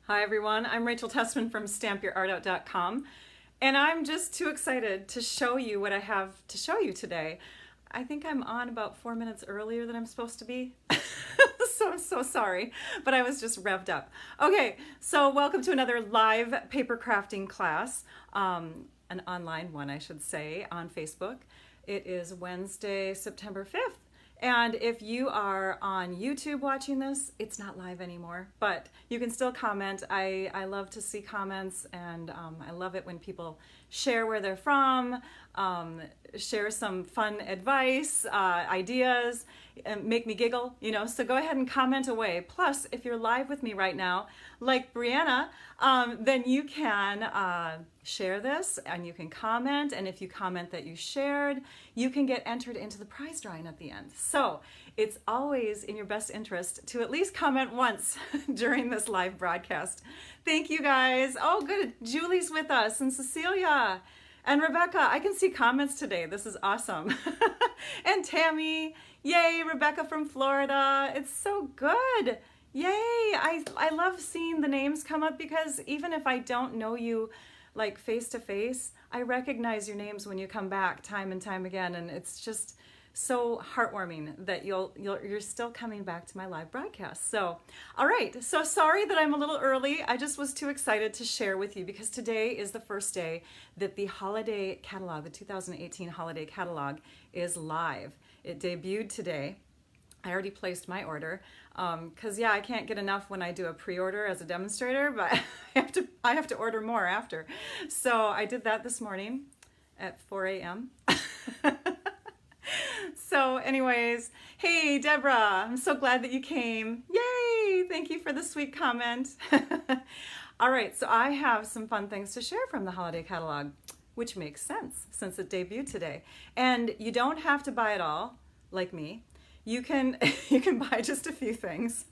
Hi everyone, I'm Rachel Tessman from StampYourArtOut.com, and I'm just too excited to show you what I have to show you today. I think I'm on about 4 minutes earlier than I'm supposed to be. So I'm so sorry, but I was just revved up. Okay, so welcome to another live paper crafting class, an online one I should say, on Facebook. It is Wednesday, September 5th. And if you are on YouTube watching this, it's not live anymore, but you can still comment. I love to see comments, and I love it when people share where they're from, share some fun advice, ideas, and make me giggle, so go ahead and comment away. Plus, if you're live with me right now, like Brianna, then you can share this and you can comment, and if you comment that you shared, you can get entered into the prize drawing at the end. So it's always in your best interest to at least comment once during this live broadcast. Thank you guys. Oh good, Julie's with us, and Cecilia and Rebecca. I can see comments today. This is awesome. And Tammy, yay, Rebecca from Florida. It's so good. Yay, I love seeing the names come up, because even if I don't know you like face to face, I recognize your names when you come back time and time again, and it's just so heartwarming that you're still coming back to my live broadcast. So, all right, so sorry that I'm a little early. I just was too excited to share with you, because today is the first day that the holiday catalog, the 2018 holiday catalog, is live. It debuted today. I already placed my order, because I can't get enough when I do a pre-order as a demonstrator, but I have to order more after. So I did that this morning at 4 a.m. So anyways, hey Deborah, I'm so glad that you came. Yay! Thank you for the sweet comment. All right, so I have some fun things to share from the holiday catalog, which makes sense since it debuted today. And you don't have to buy it all, like me. You can buy just a few things.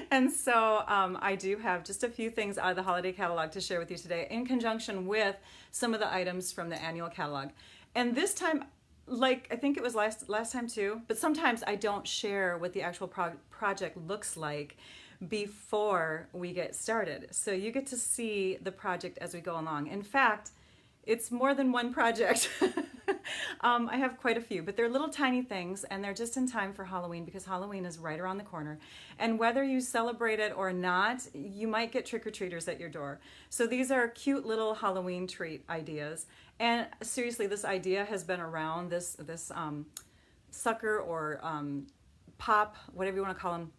And so I do have just a few things out of the holiday catalog to share with you today, in conjunction with some of the items from the annual catalog. And this time, like I think it was last time too, but sometimes I don't share what the actual project looks like before we get started. So you get to see the project as we go along. In fact, it's more than one project. I have quite a few, but they're little tiny things, and they're just in time for Halloween, because Halloween is right around the corner. And whether you celebrate it or not, you might get trick-or-treaters at your door. So these are cute little Halloween treat ideas. And seriously, this idea has been around, this sucker or pop, whatever you want to call them,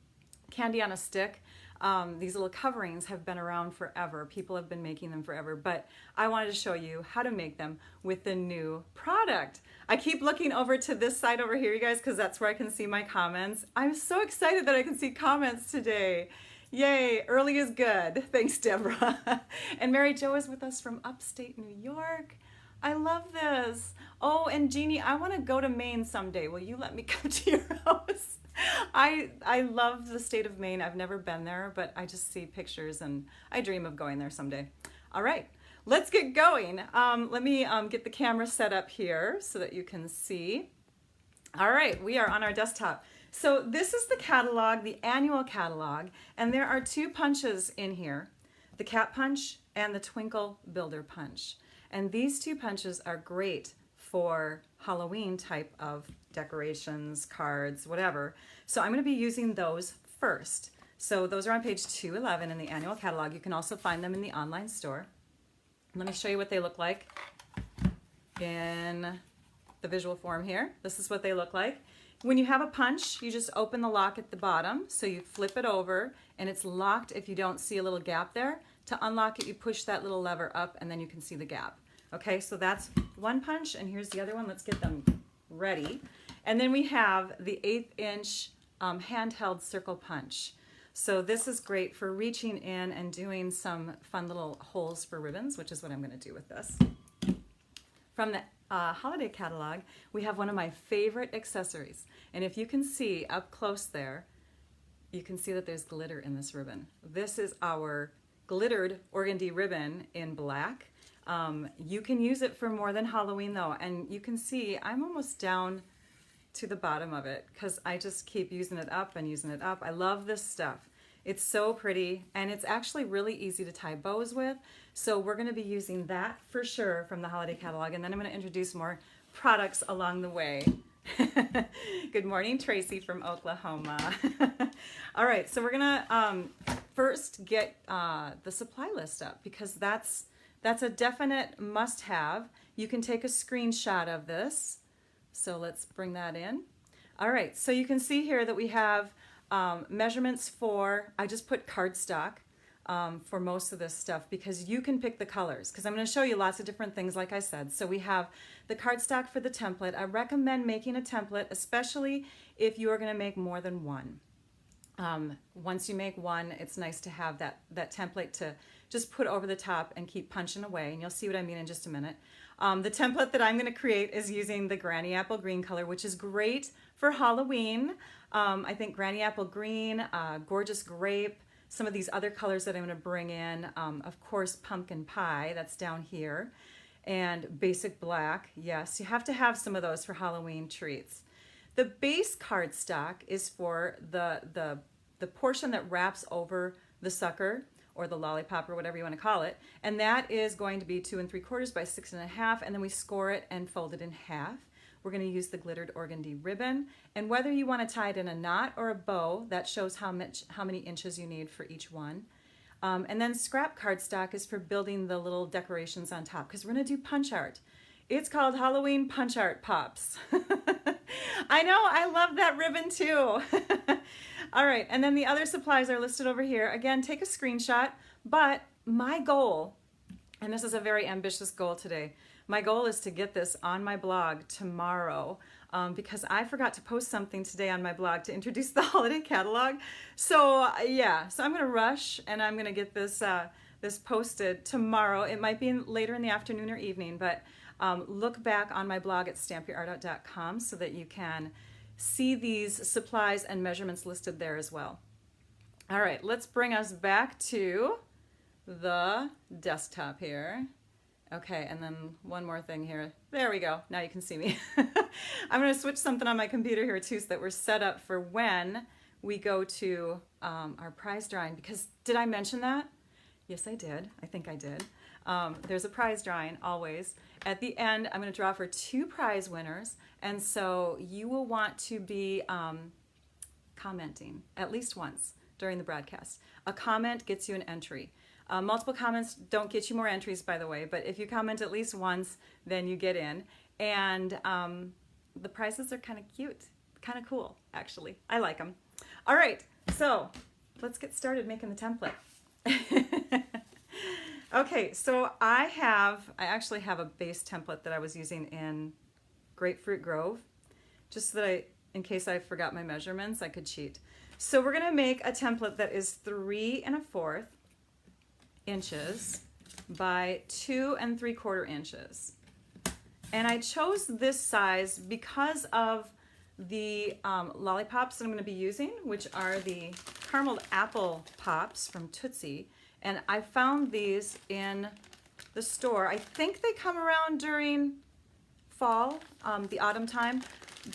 candy on a stick. These little coverings have been around forever. People have been making them forever, but I wanted to show you how to make them with the new product. I keep looking over to this side over here, you guys, because that's where I can see my comments. I'm so excited that I can see comments today. Yay, early is good. Thanks, Deborah. And Mary Jo is with us from upstate New York. I love this. Oh, and Jeannie, I want to go to Maine someday. Will you let me come to your house? I love the state of Maine. I've never been there, but I just see pictures and I dream of going there someday. All right, let's get going. Let me get the camera set up here so that you can see. All right, we are on our desktop. So this is the catalog, the annual catalog, and there are two punches in here, the Cat Punch and the Twinkle Builder Punch. And these two punches are great for Halloween type of decorations, cards, whatever. So I'm going to be using those first. So those are on page 211 in the annual catalog. You can also find them in the online store. Let me show you what they look like in the visual form here. This is what they look like. When you have a punch, you just open the lock at the bottom. So you flip it over and it's locked if you don't see a little gap there. To unlock it, you push that little lever up and then you can see the gap. Okay, so that's one punch, and here's the other one. Let's get them ready. And then we have the 1/8 inch handheld circle punch. So this is great for reaching in and doing some fun little holes for ribbons, which is what I'm going to do with this. From the holiday catalog, we have one of my favorite accessories. And if you can see up close there, you can see that there's glitter in this ribbon. This is our glittered organdy ribbon in black. You can use it for more than Halloween though, and you can see I'm almost down to the bottom of it because I just keep using it up and using it up. I love this stuff. It's so pretty, and it's actually really easy to tie bows with. So we're going to be using that for sure from the holiday catalog, and then I'm going to introduce more products along the way. Good morning, Tracy from Oklahoma. All right, so we're going to first get the supply list up, because that's a definite must-have. You can take a screenshot of this. So let's bring that in. All right, so you can see here that we have measurements for, I just put cardstock for most of this stuff, because you can pick the colors, because I'm going to show you lots of different things like I said. So we have the cardstock for the template. I recommend making a template, especially if you are going to make more than one. Once you make one, it's nice to have that template to just put over the top and keep punching away, and you'll see what I mean in just a minute. The template that I'm going to create is using the Granny Apple Green color, which is great for Halloween. I think Granny Apple Green, Gorgeous Grape, some of these other colors that I'm going to bring in, of course Pumpkin Pie, that's down here, and Basic Black. Yes, you have to have some of those for Halloween treats. The base cardstock is for the portion that wraps over the sucker, or the lollipop, or whatever you want to call it, and that is going to be 2 3/4 by 6 1/2, and then we score it and fold it in half. We're going to use the glittered organdy ribbon, and whether you want to tie it in a knot or a bow, that shows how many inches you need for each one. And then scrap cardstock is for building the little decorations on top, because we're going to do punch art. It's called Halloween Punch Art Pops. I know, I love that ribbon too. All right, and then the other supplies are listed over here. Again, take a screenshot, but my goal, and this is a very ambitious goal today, my goal is to get this on my blog tomorrow, because I forgot to post something today on my blog to introduce the holiday catalog. So yeah, so I'm gonna rush, and I'm gonna get this, this posted tomorrow. It might be later in the afternoon or evening, but look back on my blog at stampyourartout.com so that you can see these supplies and measurements listed there as well. All right, let's bring us back to the desktop here. Okay, and then one more thing here. There we go, now you can see me. I'm gonna switch something on my computer here too, so that we're set up for when we go to our prize drawing, because did I mention that? Yes, I did, I think I did. There's a prize drawing always. At the end, I'm going to draw for 2 prize winners, and so you will want to be commenting at least once during the broadcast. A comment gets you an entry. Multiple comments don't get you more entries, by the way, but if you comment at least once, then you get in. And the prizes are kind of cute, kind of cool, actually. I like them. All right, so let's get started making the template. Okay, so I actually have a base template that I was using in Grapefruit Grove, just so that in case I forgot my measurements, I could cheat. So we're gonna make a template that is 3 1/4 inches by 2 3/4 inches. And I chose this size because of the lollipops that I'm gonna be using, which are the Caramel Apple Pops from Tootsie. And I found these in the store. I think they come around during fall, the autumn time,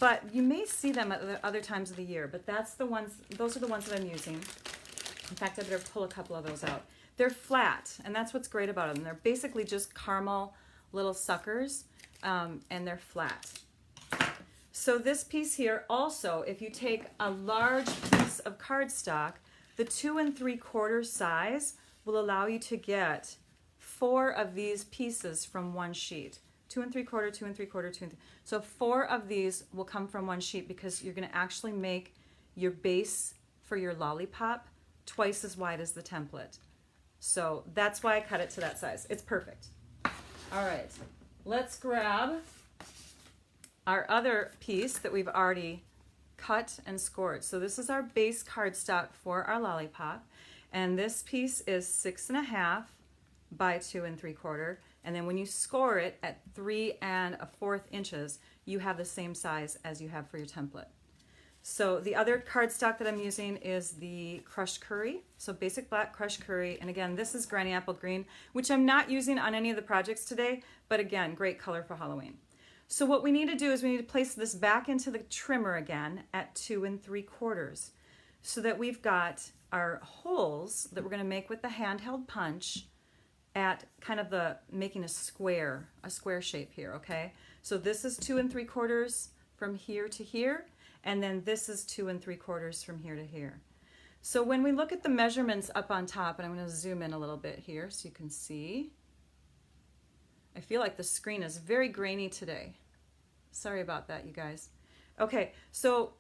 but you may see them at other times of the year, but those are the ones that I'm using. In fact, I better pull a couple of those out. They're flat, and that's what's great about them. They're basically just caramel little suckers, and they're flat. So this piece here also, if you take a large piece of cardstock, the 2 3/4 size will allow you to get 4 of these pieces from one sheet. 2 3/4, 2 3/4, 2 3/4. So 4 of these will come from one sheet, because you're going to actually make your base for your lollipop twice as wide as the template. So that's why I cut it to that size. It's perfect. All right, let's grab our other piece that we've already cut and scored. So this is our base cardstock for our lollipop. And this piece is 6 1/2 by 2 3/4. And then when you score it at 3 1/4 inches, you have the same size as you have for your template. So the other cardstock that I'm using is the Crushed Curry. So Basic Black Crushed Curry. And again, this is Granny Apple Green, which I'm not using on any of the projects today, but again, great color for Halloween. So what we need to do is we need to place this back into the trimmer again at 2 3/4, so that we've got our holes that we're going to make with the handheld punch at kind of making a square shape here, okay? So this is 2 3/4 from here to here, and then this is 2 3/4 from here to here. So when we look at the measurements up on top, and I'm going to zoom in a little bit here so you can see. I feel like the screen is very grainy today. Sorry about that, you guys. Okay, so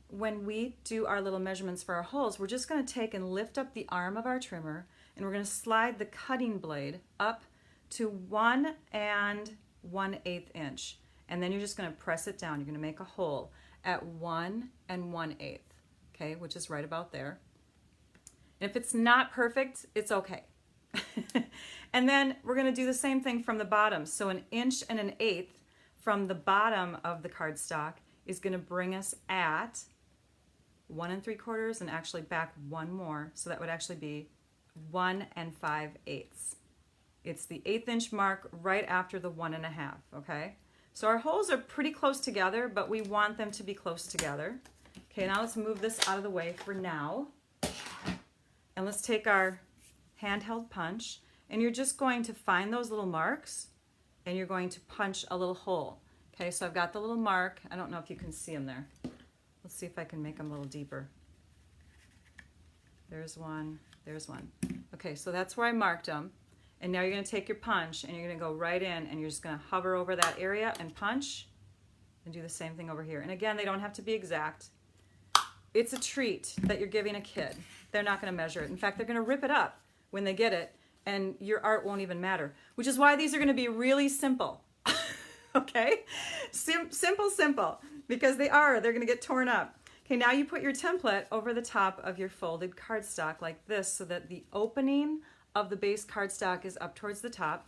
when we do our little measurements for our holes, we're just going to take and lift up the arm of our trimmer, and we're going to slide the cutting blade up to 1 1/8 inch. And then you're just going to press it down. You're going to make a hole at 1 1/8, okay, which is right about there. And if it's not perfect, it's okay. And then we're going to do the same thing from the bottom. So 1 1/8 inch from the bottom of the cardstock is going to bring us at 1 3/4 and actually back one more. So that would actually be 1 5/8. It's the 1/8 inch mark right after the 1 1/2, okay? So our holes are pretty close together, but we want them to be close together. Okay, now let's move this out of the way for now. And let's take our handheld punch, and you're just going to find those little marks, and you're going to punch a little hole. Okay, so I've got the little mark. I don't know if you can see them there. Let's see if I can make them a little deeper. There's one, there's one. Okay, so that's where I marked them. And now you're going to take your punch, and you're going to go right in, and you're just going to hover over that area and punch, and do the same thing over here. And again, they don't have to be exact. It's a treat that you're giving a kid. They're not going to measure it. In fact, they're going to rip it up when they get it, and your art won't even matter, which is why these are going to be really simple. Okay? Simple, because they're going to get torn up. Okay, now you put your template over the top of your folded cardstock like this, so that the opening of the base cardstock is up towards the top,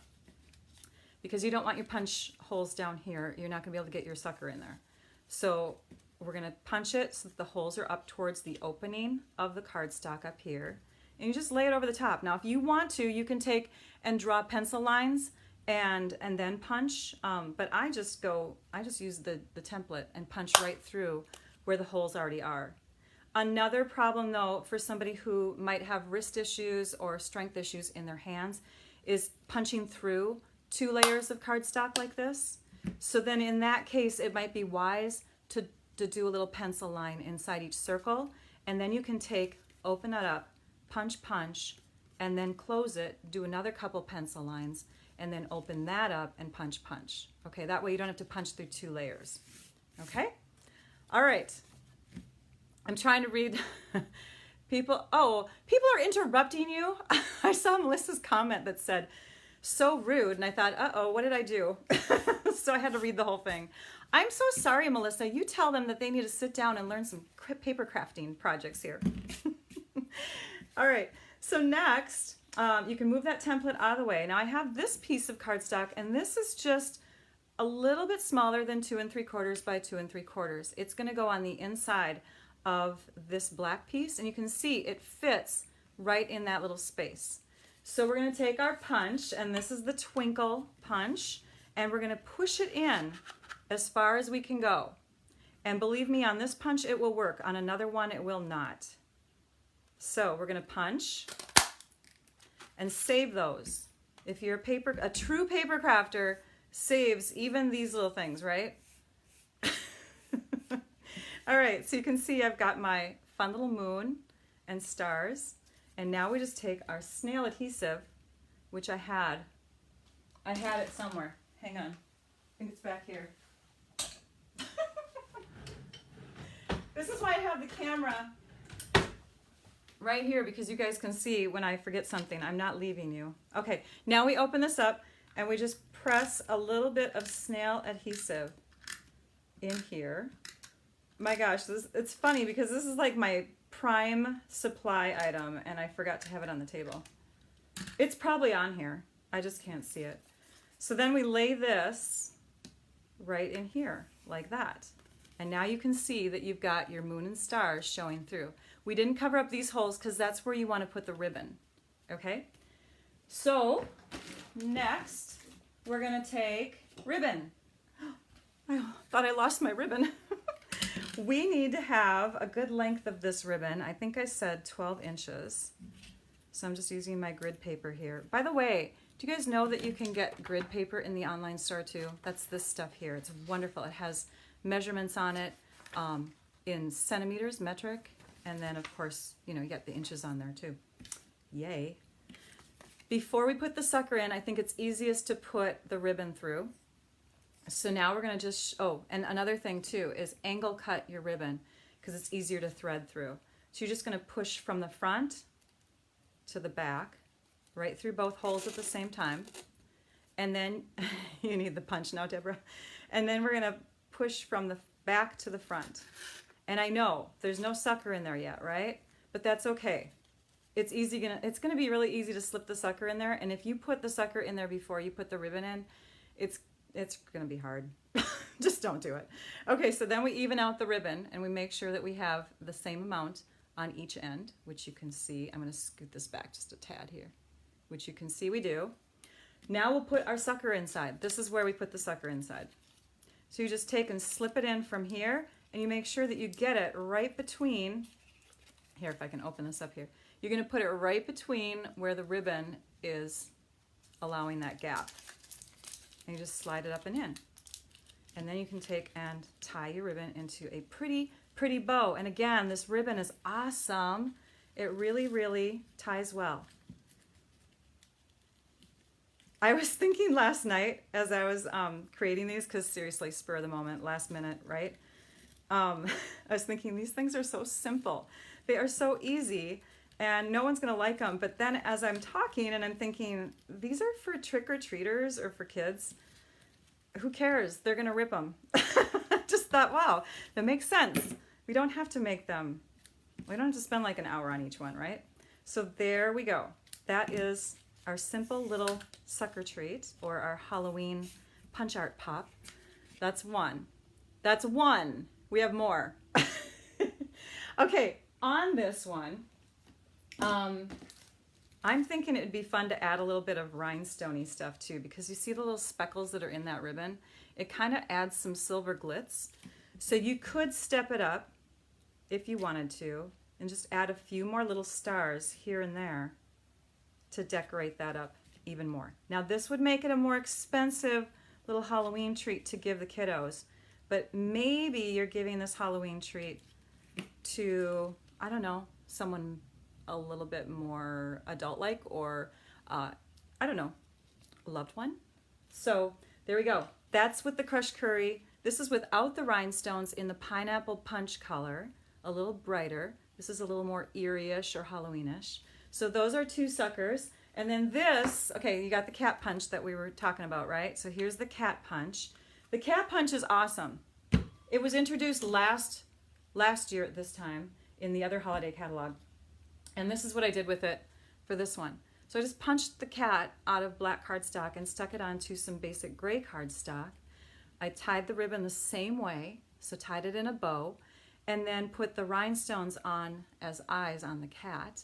because you don't want your punch holes down here. You're not going to be able to get your sucker in there. So we're going to punch it so that the holes are up towards the opening of the cardstock up here. And you just lay it over the top. Now, if you want to, you can take and draw pencil lines and then punch. But I just use the template and punch right through where the holes already are. Another problem, though, for somebody who might have wrist issues or strength issues in their hands is punching through 2 layers of cardstock like this. So then in that case, it might be wise to do a little pencil line inside each circle, and then you can open that up, punch, and then close it, do another couple pencil lines, and then open that up and punch. Okay, that way you don't have to punch through 2 layers. Okay? All right. I'm trying to read people are interrupting you. I saw Melissa's comment that said, so rude, and I thought, uh-oh, what did I do? So I had to read the whole thing. I'm so sorry, Melissa. You tell them that they need to sit down and learn some paper crafting projects here. All right, so next, you can move that template out of the way. Now I have this piece of cardstock, and this is just a little bit smaller than 2 3/4 by 2 3/4. It's going to go on the inside of this black piece, and you can see it fits right in that little space. So we're going to take our punch, and this is the twinkle punch, and we're going to push it in as far as we can go. And believe me, on this punch it will work. On another one it will not. So we're going to punch and save those. If you're a true paper crafter, saves even these little things, right? All right, so you can see I've got my fun little moon and stars. And now we just take our snail adhesive, which I had it somewhere. Hang on. I think it's back here. This is why I have the camera right here, because you guys can see when I forget something. I'm not leaving you. Okay, now we open this up and we just press a little bit of snail adhesive in here. My gosh, it's funny because this is like my prime supply item, and I forgot to have it on the table. It's probably on here. I just can't see it. So then we lay this right in here like that. And now you can see that you've got your moon and stars showing through. We didn't cover up these holes because that's where you want to put the ribbon. Okay? So next we're going to take ribbon. I thought I lost my ribbon. we need to have a good length of this ribbon. I think I said 12 inches. So I'm just using my grid paper here. By the way, do you guys know that you can get grid paper in the online store too? That's this stuff here. It's wonderful. It has measurements on it in centimeters, metric, and then of course, you know, you get the inches on there too. Yay. Before we put the sucker in, I think it's easiest to put the ribbon through. So now we're going to just, oh, and another thing too is angle cut your ribbon because it's easier to thread through. So you're just going to push from the front to the back, right through both holes at the same time. And then, you need the punch now, Deborah. And then we're going to push from the back to the front. And I know there's no sucker in there yet, right? But that's okay. It's going to be really easy to slip the sucker in there. And if you put the sucker in there before you put the ribbon in, it's going to be hard. Just don't do it. Okay, so then we even out the ribbon and we make sure that we have the same amount on each end, which you can see. I'm going to scoot this back just a tad here, which you can see we do. Now we'll put our sucker inside. This is where we put the sucker inside. So you just take and slip it in from here, and you make sure that you get it right between, here, if I can open this up here, you're going to put it right between where the ribbon is allowing that gap. And you just slide it up and in. And then you can take and tie your ribbon into a pretty bow. And again, this ribbon is awesome. It really, really ties well. I was thinking last night as I was creating these, because seriously, spur of the moment, last minute, right? I was thinking these things are so simple. They are so easy and no one's going to like them. But then as I'm talking and I'm thinking, these are for trick-or-treaters or for kids. Who cares? They're going to rip them. Just thought, wow, that makes sense. We don't have to make them, we don't have to spend like an hour on each one, right? So there we go. That is our simple little sucker treat, or our Halloween punch art pop. That's one. That's one. We have more. Okay, on this one, I'm thinking it'd be fun to add a little bit of rhinestoney stuff too, because you see the little speckles that are in that ribbon? It kind of adds some silver glitz. So you could step it up if you wanted to, and just add a few more little stars here and there to decorate that up even more. Now this would make it a more expensive little Halloween treat to give the kiddos, but maybe you're giving this Halloween treat to, I don't know, someone a little bit more adult-like, or I don't know, a loved one. So there we go. That's with the crushed curry. This is without the rhinestones, in the pineapple punch color, a little brighter. This is a little more eerie-ish or Halloweenish. So those are two suckers. And then this, okay, you got the cat punch that we were talking about, right? So here's the cat punch. The cat punch is awesome. It was introduced last year at this time in the other holiday catalog. And this is what I did with it for this one. So I just punched the cat out of black cardstock and stuck it onto some basic gray cardstock. I tied the ribbon the same way, so tied it in a bow, and then put the rhinestones on as eyes on the cat.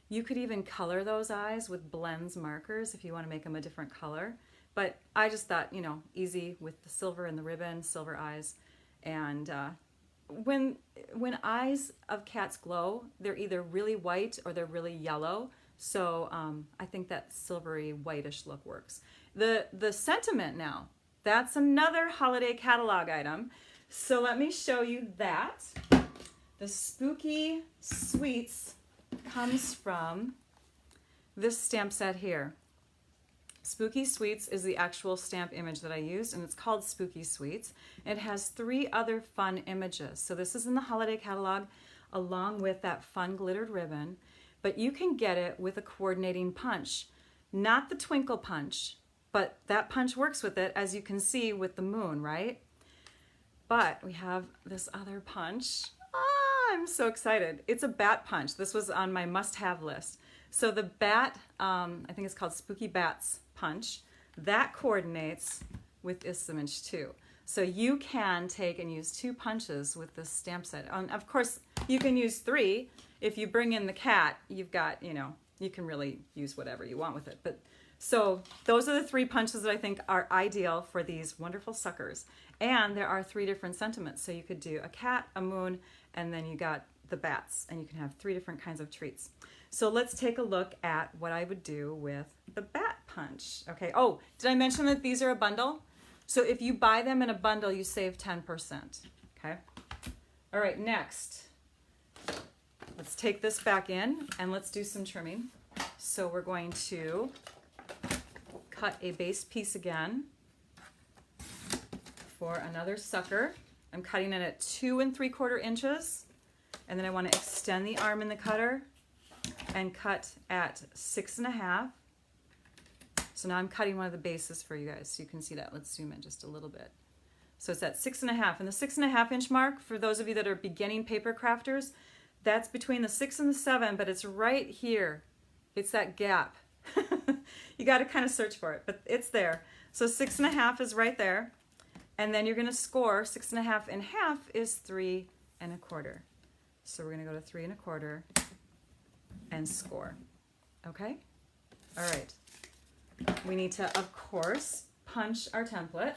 You could even color those eyes with blends markers if you want to make them a different color. But I just thought, you know, easy with the silver in the ribbon, silver eyes. And when eyes of cats glow, they're either really white or they're really yellow. So I think that silvery whitish look works. The sentiment now, that's another holiday catalog item. So let me show you that. The Spooky Sweets comes from this stamp set here. Spooky Sweets is the actual stamp image that I used, and it's called Spooky Sweets. It has 3 other fun images. So this is in the holiday catalog along with that fun glittered ribbon, but you can get it with a coordinating punch. Not the twinkle punch, but that punch works with it, as you can see with the moon, right? But we have this other punch. I'm so excited. It's a bat punch. This was on my must-have list. So the bat, I think it's called Spooky Bats punch, that coordinates with this image too. So you can take and use 2 punches with this stamp set. Of course, you can use 3. If you bring in the cat, you've got, you know, you can really use whatever you want with it. But So those are the 3 punches that I think are ideal for these wonderful suckers. And there are 3 different sentiments. So you could do a cat, a moon, and then you got the bats, and you can have 3 different kinds of treats. So let's take a look at what I would do with the bat punch. Okay. Oh, did I mention that these are a bundle? So if you buy them in a bundle, you save 10%. Okay. All right, next, let's take this back in and let's do some trimming. So we're going to cut a base piece again for another sucker. I'm cutting it at 2 3/4 inches, and then I want to extend the arm in the cutter and cut at 6 1/2. So now I'm cutting one of the bases for you guys so you can see that. Let's zoom in just a little bit. So it's at 6 1/2, and the 6 1/2 inch mark, for those of you that are beginning paper crafters, that's between the 6 and the 7, but it's right here. It's that gap. You got to kind of search for it, but it's there. So 6 1/2 is right there, and then you're going to score 6 1/2 in half is 3 1/4. So we're going to go to 3 1/4 and score. Okay? All right. We need to, of course, punch our template.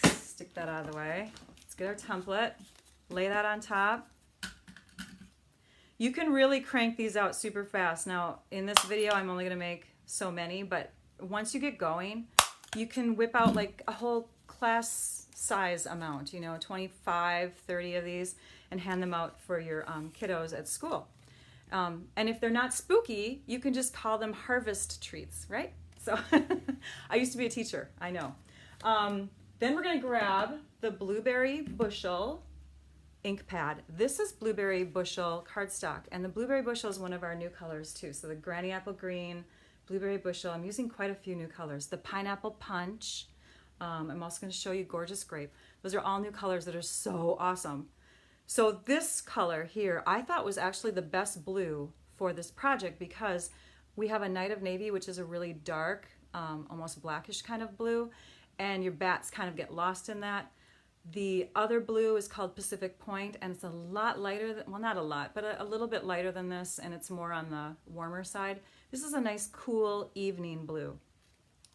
Stick that out of the way. Let's get our template, lay that on top. You can really crank these out super fast. Now, in this video, I'm only going to make so many, but once you get going, you can whip out like a whole class size amount, you know, 25, 30 of these, and hand them out for your kiddos at school. And if they're not spooky, you can just call them harvest treats, right? So I used to be a teacher, I know. Then we're going to grab the Blueberry Bushel Ink Pad. This is Blueberry Bushel cardstock, and the Blueberry Bushel is one of our new colors too. So the Granny Apple Green, Blueberry Bushel, I'm using quite a few new colors. The Pineapple Punch, I'm also going to show you Gorgeous Grape. Those are all new colors that are so awesome. So this color here, I thought was actually the best blue for this project because we have a Night of Navy, which is a really dark, almost blackish kind of blue, and your bats kind of get lost in that. The other blue is called Pacific Point, and it's a lot lighter than, well, not a lot, but a little bit lighter than this, and it's more on the warmer side. This is a nice, cool evening blue.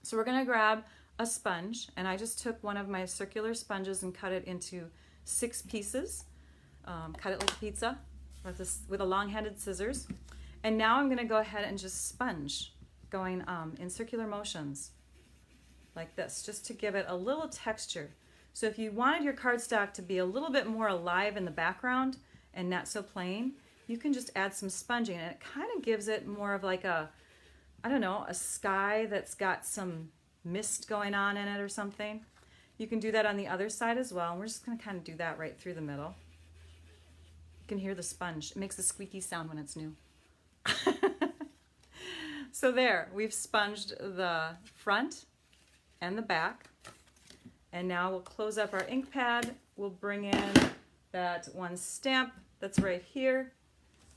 So we're gonna grab a sponge, and I just took one of my circular sponges and cut it into 6 pieces. Cut it like a pizza with a long-handed scissors. And now I'm gonna go ahead and just sponge, going in circular motions like this, just to give it a little texture. So if you wanted your cardstock to be a little bit more alive in the background and not so plain, you can just add some sponging, and it kind of gives it more of like a, I don't know, a sky that's got some mist going on in it or something. You can do that on the other side as well, and we're just going to kind of do that right through the middle. You can hear the sponge. It makes a squeaky sound when it's new. So there, we've sponged the front and the back. And now we'll close up our ink pad. We'll bring in that one stamp that's right here,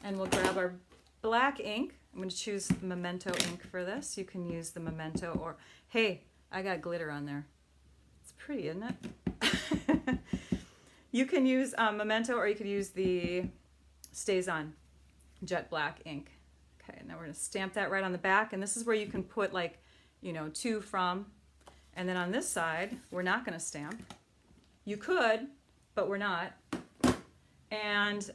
and we'll grab our black ink. I'm going to choose Memento ink for this. You can use the Memento, or hey, I got glitter on there. It's pretty, isn't it? You can use Memento, or you could use the Stays On Jet Black ink. Okay, now we're going to stamp that right on the back, and this is where you can put, like, you know, to, from. And then on this side, we're not going to stamp. You could, but we're not. And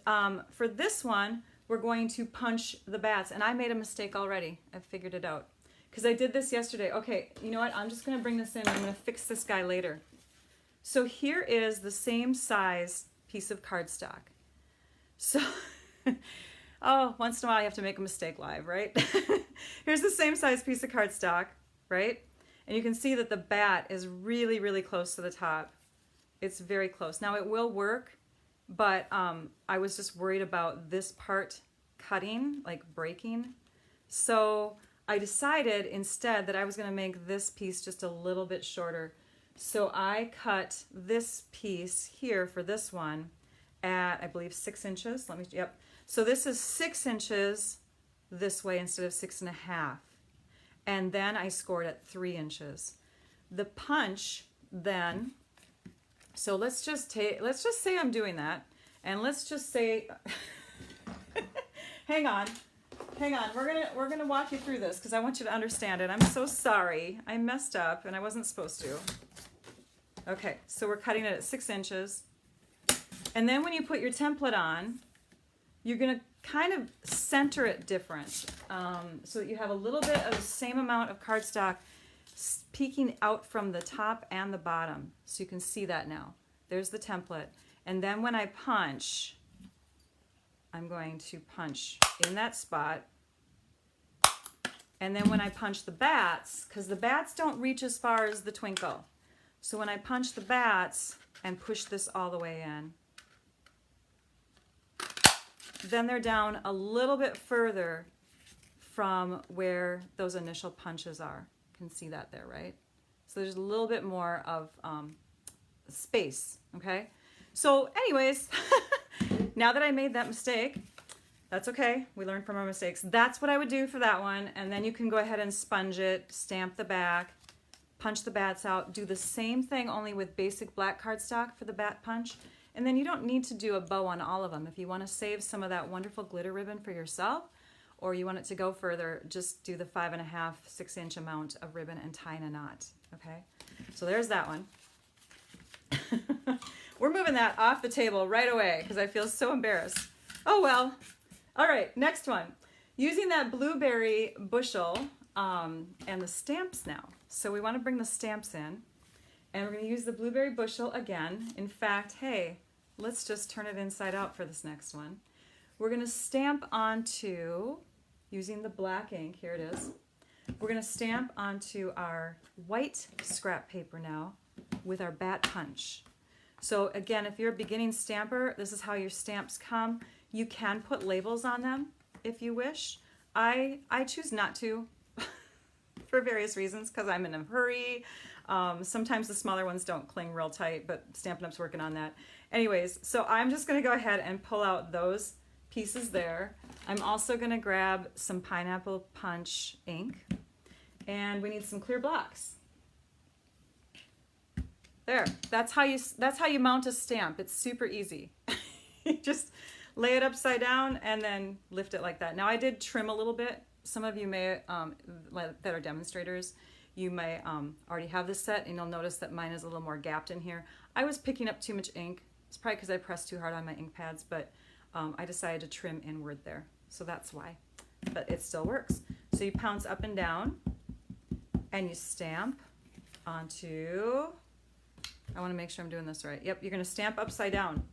for this one, we're going to punch the bats. And I made a mistake already. I figured it out. Because I did this yesterday. Okay, you know what? I'm just going to bring this in. I'm going to fix this guy later. So here is the same size piece of cardstock. So, oh, once in a while you have to make a mistake live, right? Here's the same size piece of cardstock, right? And you can see that the bat is really, really close to the top. It's very close. Now it will work, but I was just worried about this part cutting, like breaking. So I decided instead that I was going to make this piece just a little bit shorter. So I cut this piece here for this one at, I believe, 6 inches. Let me, yep. So this is 6 inches this way instead of 6 1/2. And then I scored at 3 inches. The punch then, so let's just say I'm doing that, and let's just say, hang on, hang on. We're gonna walk you through this because I want you to understand it. I'm so sorry. I messed up and I wasn't supposed to. Okay, so we're cutting it at 6 inches. And then when you put your template on, you're gonna kind of center it different so that you have a little bit of the same amount of cardstock peeking out from the top and the bottom. So you can see that now. There's the template. And then when I punch, I'm going to punch in that spot. And then when I punch the bats, because the bats don't reach as far as the twinkle. So when I punch the bats and push this all the way in, then they're down a little bit further from where those initial punches are. You can see that there, right? So there's a little bit more of space, okay? So anyways, now that I made that mistake, that's okay. We learn from our mistakes. That's what I would do for that one. And then you can go ahead and sponge it, stamp the back, punch the bats out, do the same thing only with basic black cardstock for the bat punch. And then you don't need to do a bow on all of them. If you want to save some of that wonderful glitter ribbon for yourself, or you want it to go further, just do the 5.5, 6-inch amount of ribbon and tie in a knot, okay? So there's that one. We're moving that off the table right away because I feel so embarrassed. Oh well. All right, next one. Using that blueberry bushel and the stamps now. So we want to bring the stamps in, and we're going to use the blueberry bushel again. In fact, hey, let's just turn it inside out for this next one. We're going to stamp onto, using the black ink, here it is. We're going to stamp onto our white scrap paper now with our bat punch. So again, if you're a beginning stamper, this is how your stamps come. You can put labels on them if you wish. I choose not to for various reasons because I'm in a hurry. Sometimes the smaller ones don't cling real tight, but Stampin' Up's working on that. Anyways, so I'm just going to go ahead and pull out those pieces there. I'm also going to grab some pineapple punch ink, and we need some clear blocks. There, that's how you mount a stamp. It's super easy. You just lay it upside down and then lift it like that. Now I did trim a little bit. Some of you may, that are demonstrators, you may already have this set, and you'll notice that mine is a little more gapped in here. I was picking up too much ink. It's probably because I pressed too hard on my ink pads, but I decided to trim inward there. So that's why, but it still works. So you pounce up and down and you stamp onto, I want to make sure I'm doing this right. Yep, you're going to stamp upside down.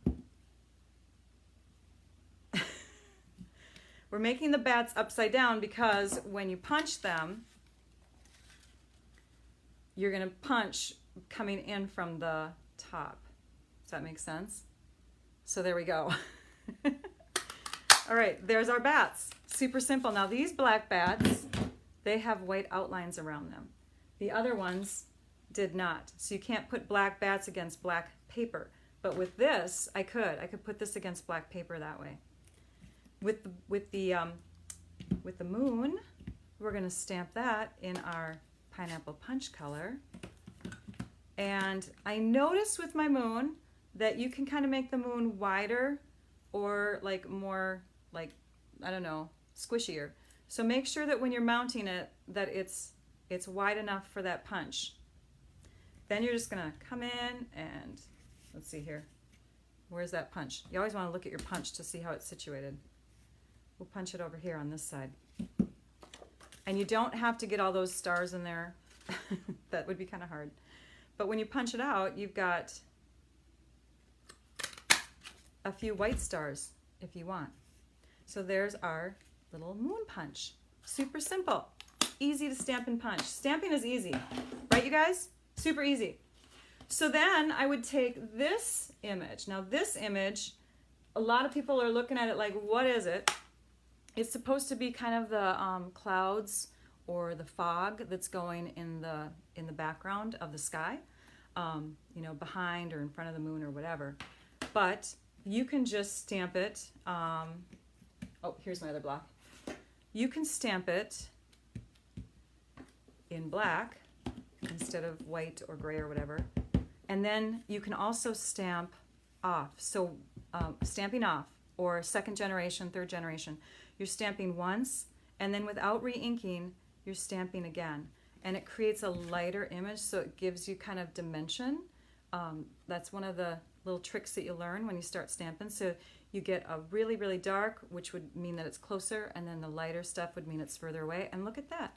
We're making the bats upside down because when you punch them, you're going to punch coming in from the top. Does that make sense? So there we go. All right, there's our bats. Super simple. Now these black bats, they have white outlines around them. The other ones did not. So you can't put black bats against black paper. But with this, I could put this against black paper that way. With the moon, we're going to stamp that in our pineapple punch color. And I noticed with my moon that you can kind of make the moon wider or like more like, I don't know, squishier. So make sure that when you're mounting it that it's wide enough for that punch. Then you're just going to come in and let's see here. Where's that punch? You always want to look at your punch to see how it's situated. We'll punch it over here on this side. And you don't have to get all those stars in there. That would be kind of hard. But when you punch it out, you've got a few white stars if you want. So there's our little moon punch. Super simple. Easy to stamp and punch. Stamping is easy. Right, you guys? Super easy. So then I would take this image. Now this image, a lot of people are looking at it like, what is it? It's supposed to be kind of the clouds or the fog that's going in the background of the sky, you know, behind or in front of the moon or whatever. But you can just stamp it. Oh, here's my other block. You can stamp it in black instead of white or gray or whatever. And then you can also stamp off. So stamping off or second generation, third generation. You're stamping once and then without re-inking, you're stamping again. And it creates a lighter image, so it gives you kind of dimension. That's one of the little tricks that you learn when you start stamping. So you get a really, really dark, which would mean that it's closer, and then the lighter stuff would mean it's further away. And look at that.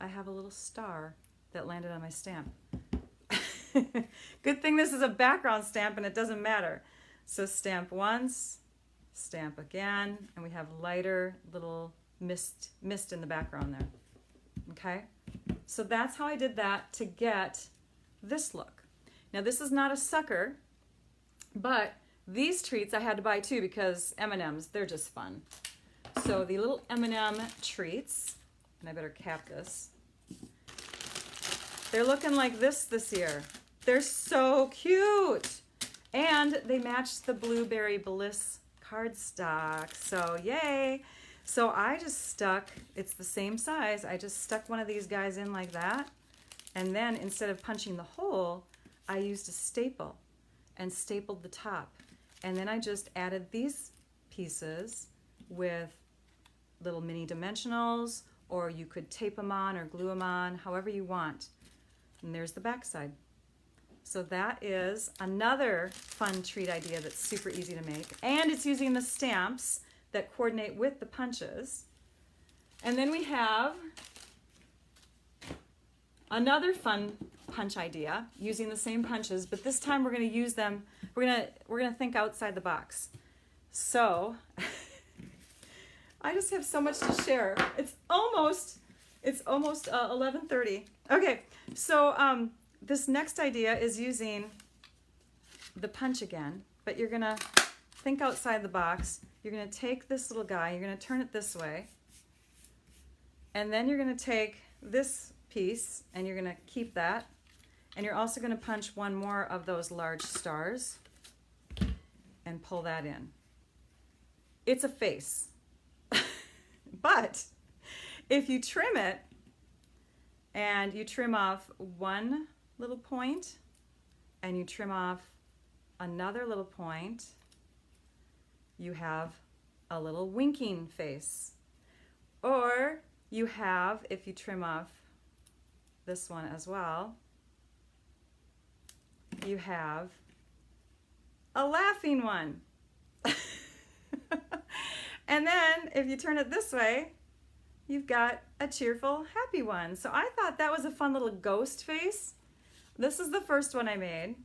I have a little star that landed on my stamp. Good thing this is a background stamp and it doesn't matter. So stamp once, stamp again, and we have lighter little mist in the background there. Okay? So that's how I did that to get this look. Now this is not a sucker, but these treats I had to buy too because M&Ms, they're just fun. So the little M&M treats, and I better cap this. They're looking like this year. They're so cute. And they match the Blueberry Bliss cardstock. So yay. So I just stuck, it's the same size, I just stuck one of these guys in like that. And then instead of punching the hole, I used a staple and stapled the top. And then I just added these pieces with little mini dimensionals, or you could tape them on or glue them on, however you want. And there's the back side. So that is another fun treat idea that's super easy to make. And it's using the stamps that coordinate with the punches. And then we have another fun punch idea using the same punches, but this time we're going to use them, we're going to think outside the box. So I just have so much to share. It's almost 11:30. Okay, so this next idea is using the punch again, but you're going to think outside the box. You're going to take this little guy, you're going to turn it this way, and then you're going to take this piece and you're going to keep that, and you're also going to punch one more of those large stars and pull that in. It's a face. But if you trim it and you trim off one little point and you trim off another little point, you have a little winking face. Or you have, if you trim off this one as well, you have a laughing one. And then if you turn it this way, you've got a cheerful, happy one. So I thought that was a fun little ghost face. This is the first one I made.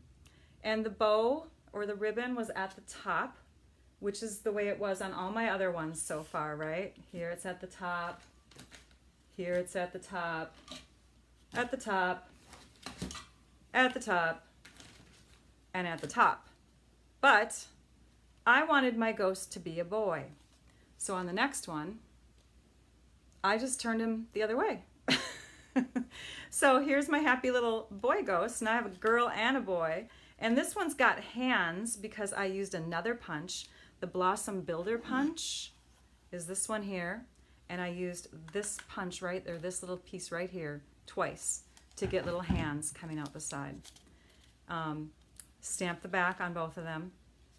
And the bow or the ribbon was at the top, which is the way it was on all my other ones so far, right? Here it's at the top. Here it's at the top. At the top. At the top. And at the top. But I wanted my ghost to be a boy. So on the next one, I just turned him the other way. So here's my happy little boy ghost. Now I have a girl and a boy. And this one's got hands because I used another punch. The Blossom Builder punch is this one here. And I used this punch right there, this little piece right here, twice to get little hands coming out the side. Stamp the back on both of them,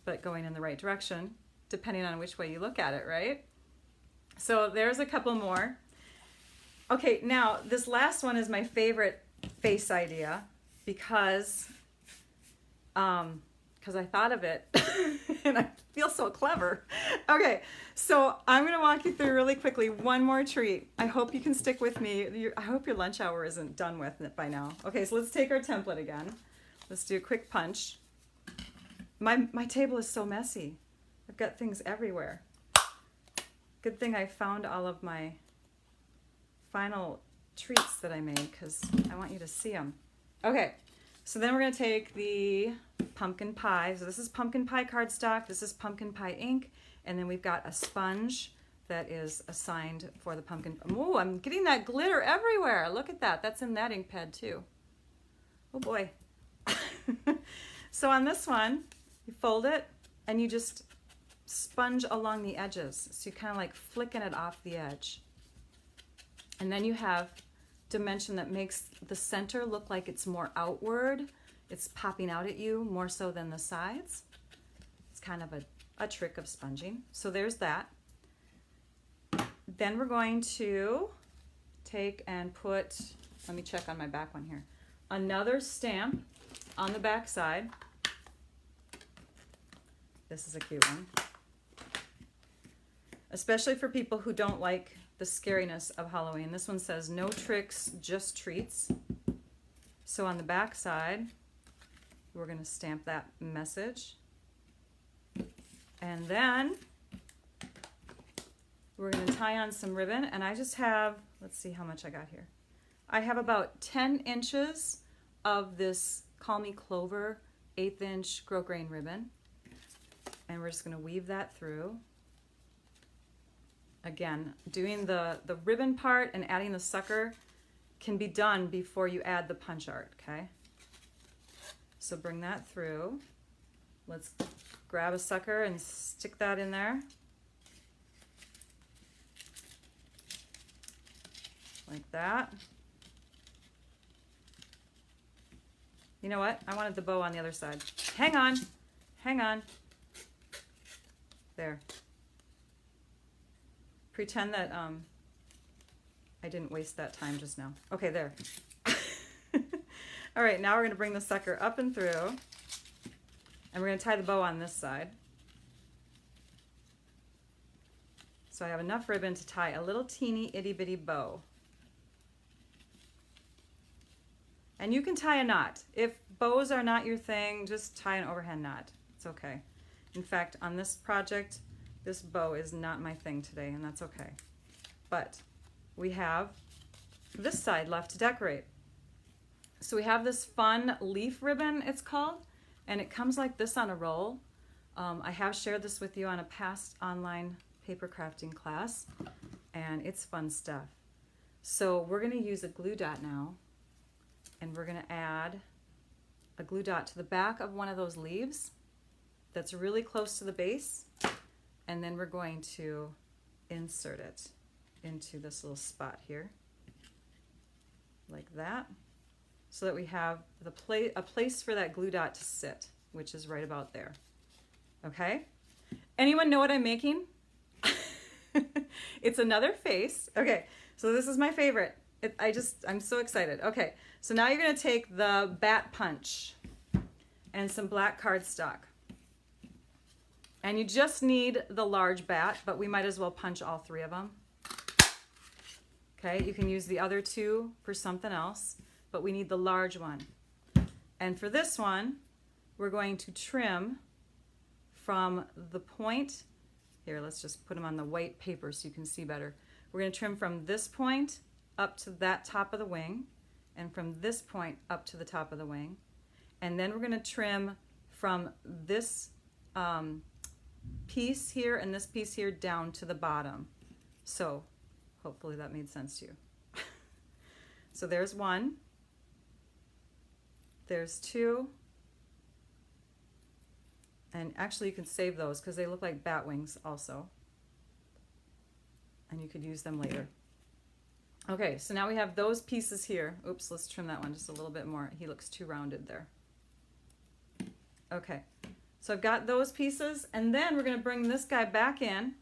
but going in the right direction, depending on which way you look at it, right? So there's a couple more. Okay, now this last one is my favorite face idea because I thought of it and I feel so clever. Okay, so I'm going to walk you through really quickly one more treat. I hope you can stick with me. I hope your lunch hour isn't done with it by now. Okay, so let's take our template again. Let's do a quick punch. My table is so messy. I've got things everywhere. Good thing I found all of my final treats that I made because I want you to see them. Okay, so then we're going to take the pumpkin pie. So this is pumpkin pie cardstock, this is pumpkin pie ink, and then we've got a sponge that is assigned for the pumpkin. Oh, I'm getting that glitter everywhere. Look at that. That's in that ink pad too. Oh boy. So on this one, you fold it and you just sponge along the edges. So you kind of like flicking it off the edge. And then you have dimension that makes the center look like it's more outward. It's popping out at you more so than the sides. It's kind of a trick of sponging. So there's that. then we're going to take and put, let me check on my back one here, another stamp on the back side. This is a cute one. Especially for people who don't like the scariness of Halloween. This one says, no tricks, just treats. So on the back side, we're going to stamp that message. And then we're going to tie on some ribbon. And I just have, let's see how much I got here. I have about 10 inches of this Call Me Clover 1/8 inch grosgrain ribbon. And we're just going to weave that through. Again, doing the ribbon part and adding the sucker can be done before you add the punch art, okay? So bring that through. Let's grab a sucker and stick that in there. Like that. You know what? I wanted the bow on the other side. Hang on. Hang on. There. Pretend that I didn't waste that time just now. Okay, there. All right, now we're going to bring the sucker up and through. And we're going to tie the bow on this side. So I have enough ribbon to tie a little teeny itty bitty bow. And you can tie a knot. If bows are not your thing, just tie an overhand knot. It's okay. In fact, on this project, this bow is not my thing today, and that's okay. But we have this side left to decorate. So we have this fun leaf ribbon, it's called, and it comes like this on a roll. I have shared this with you on a past online paper crafting class, and it's fun stuff. So we're going to use a glue dot now, and we're going to add a glue dot to the back of one of those leaves that's really close to the base. And then we're going to insert it into this little spot here, like that, so that we have a place for that glue dot to sit, which is right about there. Okay? Anyone know what I'm making? It's another face. Okay, so this is my favorite. I'm so excited. Okay, so now you're going to take the bat punch and some black cardstock. And you just need the large bat, but we might as well punch all 3 of them. Okay, you can use the other 2 for something else, but we need the large one. And for this one, we're going to trim from the point. Here, let's just put them on the white paper so you can see better. We're going to trim from this point up to that top of the wing, and from this point up to the top of the wing. And then we're going to trim from this piece here and this piece here down to the bottom. So hopefully that made sense to you. So there's 1, there's 2, and actually you can save those because they look like bat wings also, and you could use them later. Okay, so now we have those pieces here. Oops, let's trim that one just a little bit more. He looks too rounded there. Okay. So I've got those pieces, and then we're going to bring this guy back in,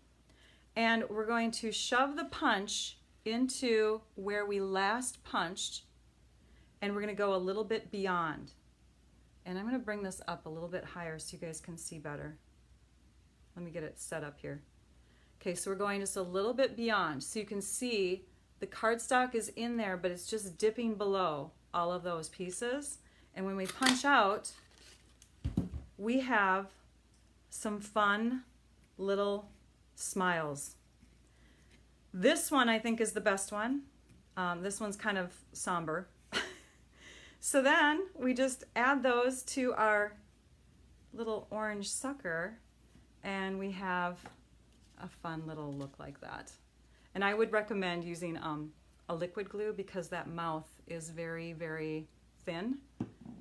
and we're going to shove the punch into where we last punched, and we're going to go a little bit beyond. And I'm going to bring this up a little bit higher so you guys can see better. Let me get it set up here. Okay, so we're going just a little bit beyond, so you can see the cardstock is in there, but it's just dipping below all of those pieces. And when we punch out, we have some fun little smiles. This one I think is the best one. This one's kind of somber. So then we just add those to our little orange sucker, and we have a fun little look like that. And I would recommend using a liquid glue because that mouth is very, very thin,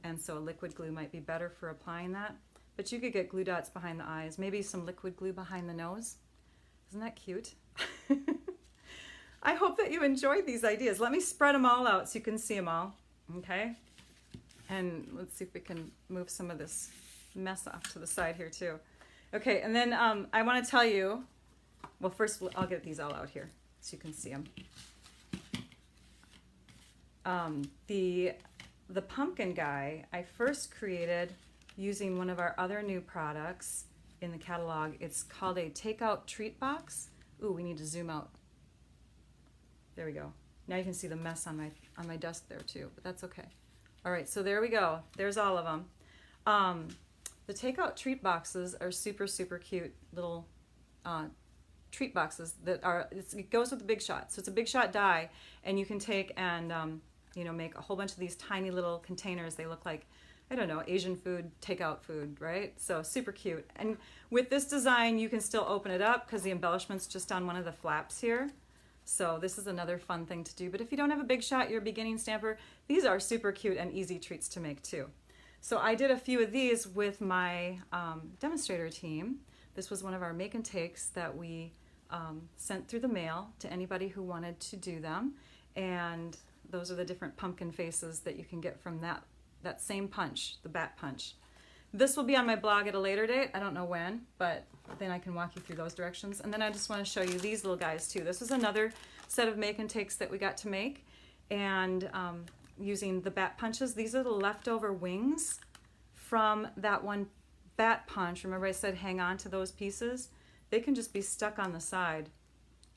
and so a liquid glue might be better for applying that. But you could get glue dots behind the eyes, maybe some liquid glue behind the nose. Isn't that cute? I hope that you enjoyed these ideas. Let me spread them all out so you can see them all, okay? And let's see if we can move some of this mess off to the side here too. Okay, and then I want to tell you, well, first I'll get these all out here so you can see them. The pumpkin guy I first created using one of our other new products in the catalog. It's called a Takeout Treat Box. Ooh, we need to zoom out. There we go. Now you can see the mess on my desk there too, but that's okay. All right, so there we go. There's all of them. The Takeout Treat Boxes are super, super cute little treat boxes that are, it goes with the Big Shot. So it's a Big Shot die, and you can take and you know, make a whole bunch of these tiny little containers. They look like, I don't know, Asian food, takeout food, right? So super cute. And with this design, you can still open it up because the embellishment's just on one of the flaps here. So this is another fun thing to do. But if you don't have a Big Shot, you're a beginning stamper, these are super cute and easy treats to make too. So I did a few of these with my demonstrator team. This was one of our make and takes that we sent through the mail to anybody who wanted to do them. And those are the different pumpkin faces that you can get from that same punch, the bat punch. This will be on my blog at a later date. I don't know when, but then I can walk you through those directions. And then I just want to show you these little guys too. This is another set of make and takes that we got to make. And using the bat punches, these are the leftover wings from that one bat punch. Remember I said hang on to those pieces? They can just be stuck on the side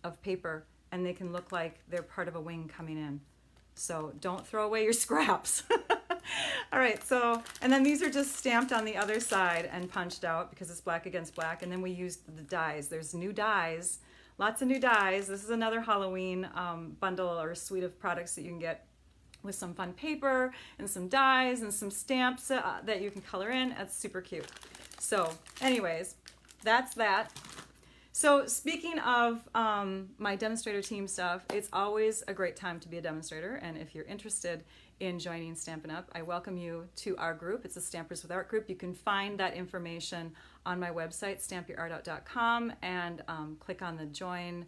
of paper and they can look like they're part of a wing coming in. So don't throw away your scraps. All right, so, and then these are just stamped on the other side and punched out because it's black against black. And then we used the dies. There's new dies, lots of new dies. This is another Halloween bundle or suite of products that you can get with some fun paper and some dies and some stamps that you can color in. That's super cute. So anyways, that's that. So speaking of my demonstrator team stuff, it's always a great time to be a demonstrator. And if you're interested in joining Stampin' Up, I welcome you to our group. It's a Stampers with Art group. You can find that information on my website, stampyourart.com, and click on the join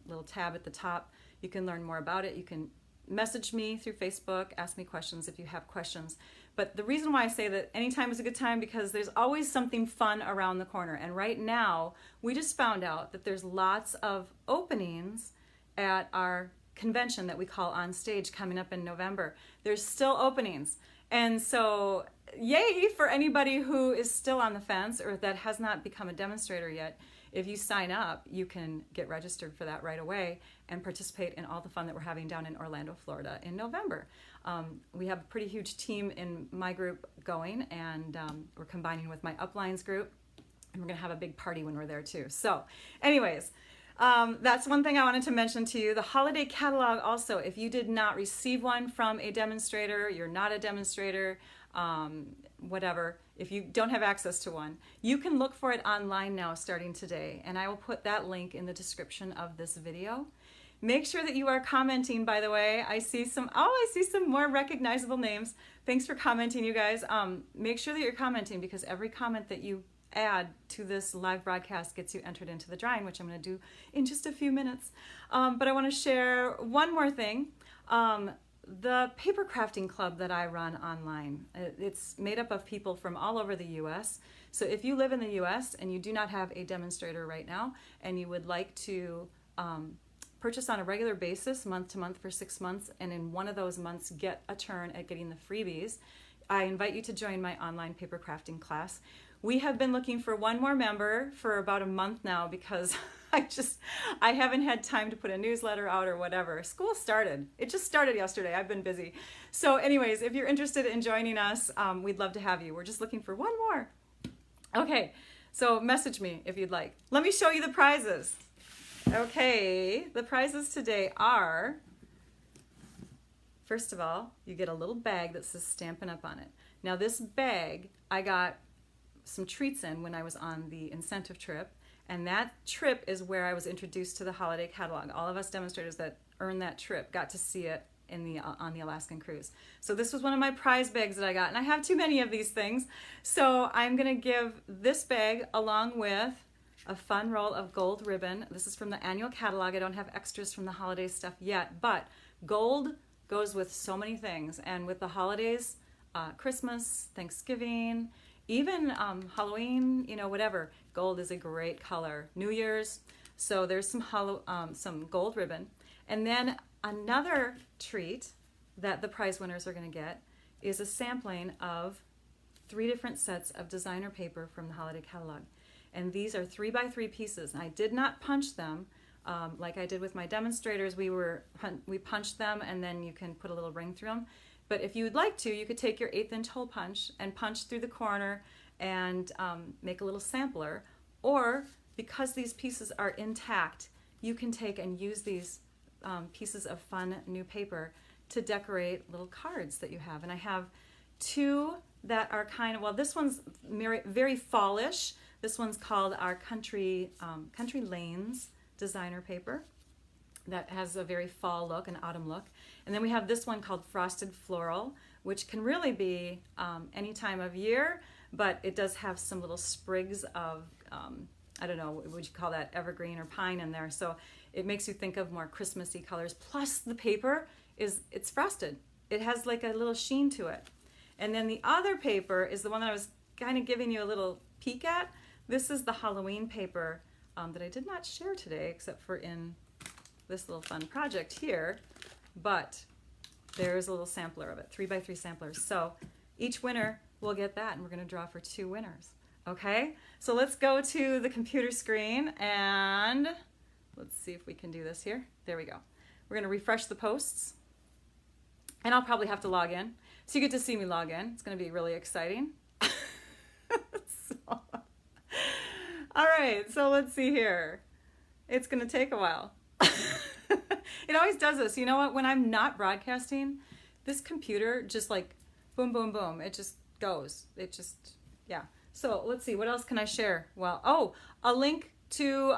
little tab at the top. You can learn more about it. You can message me through Facebook, ask me questions if you have questions. But the reason why I say that anytime is a good time because there's always something fun around the corner. And right now, we just found out that there's lots of openings at our convention that we call On Stage coming up in November. There's still openings. And so yay for anybody who is still on the fence or that has not become a demonstrator yet. If you sign up, you can get registered for that right away and participate in all the fun that we're having down in Orlando, Florida in November. We have a pretty huge team in my group going, and we're combining with my Uplines group, and we're gonna have a big party when we're there too. So anyways, that's one thing I wanted to mention to you. The holiday catalog also, if you did not receive one from a demonstrator, you're not a demonstrator, whatever, if you don't have access to one, you can look for it online now starting today, and I will put that link in the description of this video. Make sure that you are commenting, by the way. I see some more recognizable names. Thanks for commenting, you guys. Make sure that you're commenting because every comment that you add to this live broadcast gets you entered into the drawing, which I'm going to do in just a few minutes. But I want to share one more thing. The paper crafting club that I run online, it's made up of people from all over the US. So if you live in the US and you do not have a demonstrator right now and you would like to purchase on a regular basis, month to month for 6 months, and in one of those months get a turn at getting the freebies, I invite you to join my online paper crafting class. We have been looking for one more member for about a month now because I haven't had time to put a newsletter out or whatever. School started. It just started yesterday. I've been busy. So anyways, if you're interested in joining us, we'd love to have you. We're just looking for one more. Okay, so message me if you'd like. Let me show you the prizes. Okay, the prizes today are, first of all, you get a little bag that says Stampin' Up on it. Now this bag, I got some treats in when I was on the incentive trip, and that trip is where I was introduced to the holiday catalog. All of us demonstrators that earned that trip got to see it in on the Alaskan cruise. So this was one of my prize bags that I got, and I have too many of these things. So I'm gonna give this bag along with a fun roll of gold ribbon. This is from the annual catalog. I don't have extras from the holiday stuff yet, but gold goes with so many things. And with the holidays, Christmas, Thanksgiving, even Halloween, you know, whatever, gold is a great color. New Year's, So there's some gold ribbon. And then another treat that the prize winners are going to get is a sampling of 3 different sets of designer paper from the holiday catalog. And these are 3x3 pieces. And I did not punch them like I did with my demonstrators. We punched them and then you can put a little ring through them. But if you would like to, you could take your 1/8" hole punch and punch through the corner and make a little sampler. Or because these pieces are intact, you can take and use these pieces of fun new paper to decorate little cards that you have. And I have 2 that are kind of, well, this one's very fallish. This one's called our Country Lanes designer paper that has a very fall look, an autumn look. And then we have this one called Frosted Floral, which can really be any time of year, but it does have some little sprigs of, I don't know, would you call that evergreen or pine in there? So it makes you think of more Christmassy colors. Plus the paper it's frosted. It has like a little sheen to it. And then the other paper is the one that I was kind of giving you a little peek at. This is the Halloween paper that I did not share today, except for in this little fun project here. But there's a little sampler of it, 3x3 samplers. So each winner will get that, and we're going to draw for 2 winners. Okay, so let's go to the computer screen and let's see if we can do this here. There we go. We're going to refresh the posts, and I'll probably have to log in. So you get to see me log in. It's going to be really exciting. All right, so let's see here. It's going to take a while. It always does this. You know what? When I'm not broadcasting, this computer just like boom, boom, boom. It just goes. It just, yeah. So let's see. What else can I share? Well, oh, a link to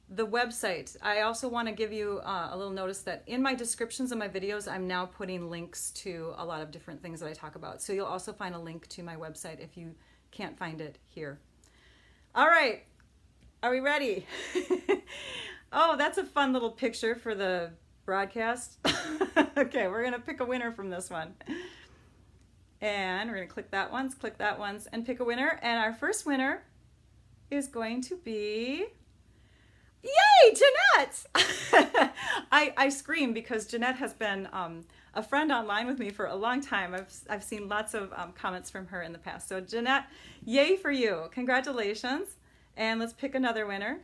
the website. I also want to give you a little notice that in my descriptions of my videos, I'm now putting links to a lot of different things that I talk about. So you'll also find a link to my website if you can't find it here. All right. Are we ready? Oh, that's a fun little picture for the broadcast. Okay, we're going to pick a winner from this one. And we're going to click that once, and pick a winner. And our first winner is going to be, yay, Jeanette! I scream because Jeanette has been a friend online with me for a long time. I've seen lots of comments from her in the past. So Jeanette, yay for you. Congratulations. And let's pick another winner.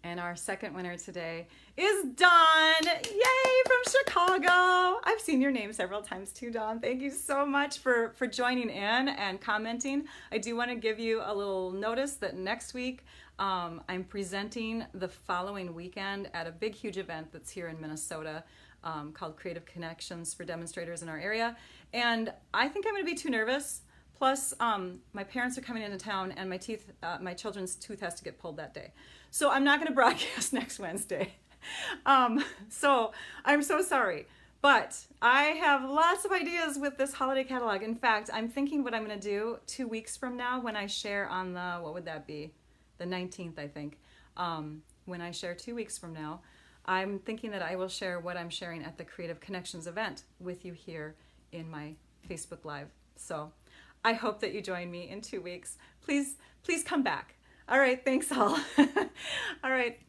And our second winner today is Dawn. Yay, from Chicago. I've seen your name several times too, Dawn. Thank you so much for joining in and commenting. I do want to give you a little notice that next week I'm presenting the following weekend at a big, huge event that's here in Minnesota called Creative Connections for demonstrators in our area. And I think I'm going to be too nervous. Plus, my parents are coming into town, and my children's tooth has to get pulled that day. So I'm not going to broadcast next Wednesday. So I'm so sorry. But I have lots of ideas with this holiday catalog. In fact, I'm thinking what I'm going to do 2 weeks from now when I share on the, what would that be? The 19th, I think. When I share 2 weeks from now, I'm thinking that I will share what I'm sharing at the Creative Connections event with you here in my Facebook Live. So I hope that you join me in 2 weeks. Please come back. All right, thanks all. All right,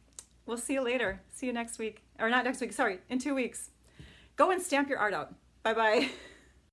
we'll see you later. See you next week. Or not next week, sorry, in 2 weeks. Go and stamp your art out. Bye-bye.